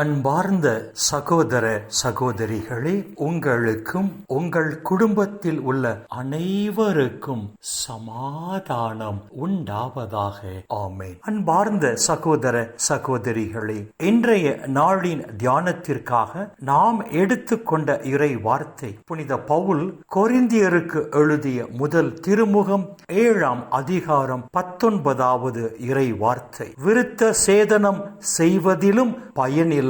அன்பார்ந்த சகோதர சகோதரிகளே, உங்களுக்கும் உங்கள் குடும்பத்தில் உள்ள அனைவருக்கும் சமாதானம் உண்டாவதாக. ஆமென். அன்பார்ந்த சகோதர சகோதரிகளே, இன்றைய நாளின் தியானத்திற்காக நாம் எடுத்துக்கொண்ட இறை வார்த்தை புனித பவுல் கொரிந்தியருக்கு எழுதிய முதல் திருமுகம் 7ஆம் அதிகாரம் 19வது இறை வார்த்தை. விருத்த சேதனம் செய்வதிலும் பயனில்லை,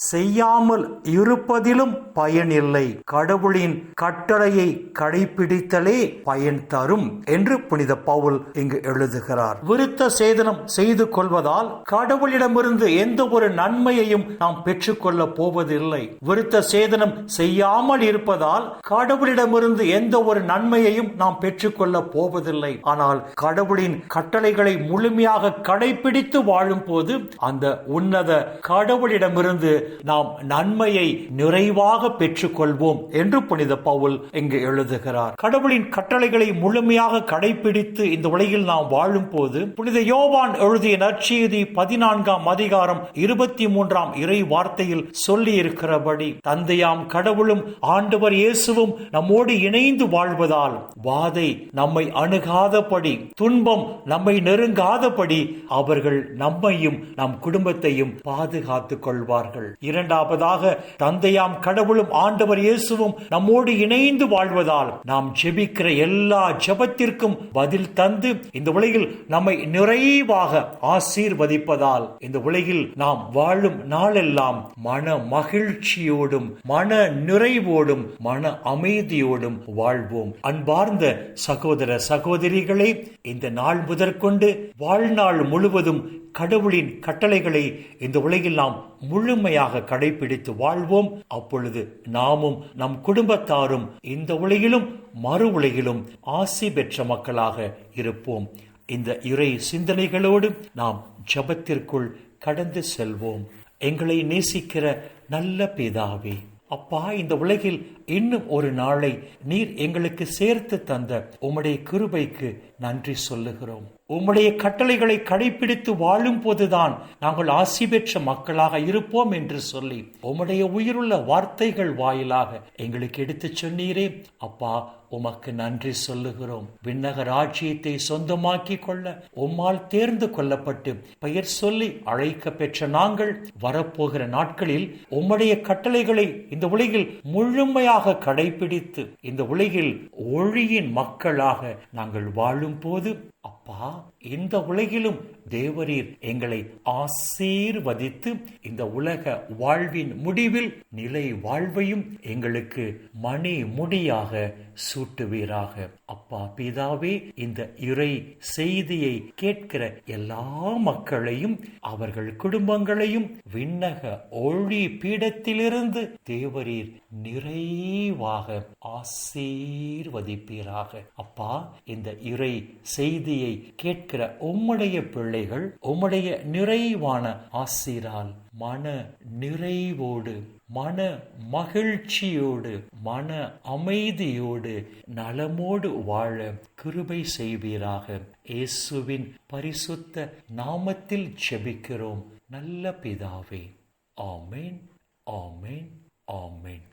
செய்யாமல் இருப்பதிலும் பயனில்லை, கடவுளின் கட்டளையை கடைபிடித்தலே பயன் தரும் என்று புனித பவுல் இங்கு எழுதுகிறார். விருத்த சேதனம் செய்து கொள்வதால் கடவுளிடமிருந்து எந்த ஒரு நன்மையையும் நாம் பெற்றுக்கொள்ள போவதில்லை. விருத்த சேதனம் செய்யாமல் இருப்பதால் கடவுளிடமிருந்து எந்த ஒரு நன்மையையும் நாம் பெற்றுக்கொள்ள போவதில்லை. ஆனால் கடவுளின் கட்டளைகளை முழுமையாக கடைபிடித்து வாழும் போது அந்த உன்னத கடவுளிடமிருந்து நாம் நன்மையை நிறைவாக பெற்றுக்கொள்வோம் என்று புனித பவுல் இங்கு எழுதுகிறார். கடவுளின் கட்டளைகளை முழுமையாக கடைபிடித்து இந்த உலகில் நாம் வாழும் போது புனித யோவான் எழுதிய நற்செய்தி 14ஆம் அதிகாரம் 23ஆம் இறை வார்த்தையில் சொல்லி இருக்கிறபடி, தந்தையாம் கடவுளும் ஆண்டவர் இயேசுவும் நம்மோடு இணைந்து வாழ்வதால் வாதை நம்மை அணுகாதபடி, துன்பம் நம்மை நெருங்காதபடி அவர்கள் நம்மையும் நம் குடும்பத்தையும் பாதுகாத்துக் கொள்வார்கள். இரண்டாவதாக, தந்தையாம் கடவுளும் ஆண்டவர் இயேசுவும் நம்மோடு இணைந்து வாழ்வதால் நாம் ஜெபிக்கிற எல்லா ஜெபத்திற்கும் பதில் தந்து இந்த உலகில் நம்மை நிறைவாக ஆசீர்வதிப்பதால் இந்த உலகில் நாம் வாழும் நாளெல்லாம் மன மகிழ்ச்சியோடும் மன நிறைவோடும் மன அமைதியோடும் வாழ்வோம். அன்பார்ந்த சகோதர சகோதரிகளே, இந்த நாள் முதற்கொண்டு வாழ்நாள் முழுவதும் கடவுளின் கட்டளைகளை இந்த உலகில் நாம் முழுமையாக கடைபிடித்து வாழ்வோம். அப்பொழுது நாமும் நம் குடும்பத்தாரும் இந்த உலகிலும் மறு உலகிலும் ஆசி பெற்ற மக்களாக இருப்போம். இந்த இறை சிந்தனைகளோடு நாம் ஜெபத்திற்குள் கடந்து செல்வோம். எங்களை நேசிக்கிற நல்ல பிதாவே, அப்பா, இந்த உலகில் இன்னும் ஒரு நாளை நீர் எங்களுக்கு சேர்த்து தந்த உம்முடைய கிருபைக்கு நன்றி சொல்லுகிறோம். உம்முடைய கட்டளைகளை கடைபிடித்து வாழும் போதுதான் நாங்கள் ஆசி பெற்ற மக்களாக இருப்போம் என்று சொல்லி உம்முடைய உயிருள்ள வார்த்தைகள் வாயிலாக எங்களுக்கு எடுத்துச் சொன்னீரே. அப்பா, உமக்கு நன்றி சொல்லுகிறோம். விண்ணக ராஜ்யத்தை சொந்தமாக்கி கொள்ள உம்மால் தேர்ந்து கொள்ளப்பட்டு பெயர் சொல்லி அழைக்க பெற்ற நாங்கள் வரப்போகிற நாட்களில் உம்முடைய கட்டளைகளை இந்த உலகில் முழுமையாக கடைபிடித்து இந்த உலகில் ஒளியின் மக்களாக நாங்கள் வாழும் போது, அப்பா, இந்த உலகிலும் தேவரீர் எங்களை ஆசீர்வதித்து இந்த உலக வாழ்வின் முடிவில் நிலை வாழ்வையும் எங்களுக்கு மணி முடியாக சூட்டுவீராக. அப்பா பிதாவே, இந்த இறை செய்தியை கேட்கிற எல்லா மக்களையும் அவர்கள் குடும்பங்களையும் விண்ணக ஒளி பீடத்திலிருந்து தேவரீர் நிறைவாக ஆசீர்வதிப்பீராக. அப்பா, இந்த இறை செய்தியை கேட்கிற உம்முடைய பிள்ளைகள் உம்முடைய நிறைவான ஆசீரால் மன நிறைவோடு மன மகிழ்ச்சியோடு மன அமைதியோடு நலமோடு வாழ கிருபை செய்வீராக. இயேசுவின் பரிசுத்த நாமத்தில் ஜெபிக்கிறோம் நல்ல பிதாவே. ஆமென், ஆமென், ஆமென்.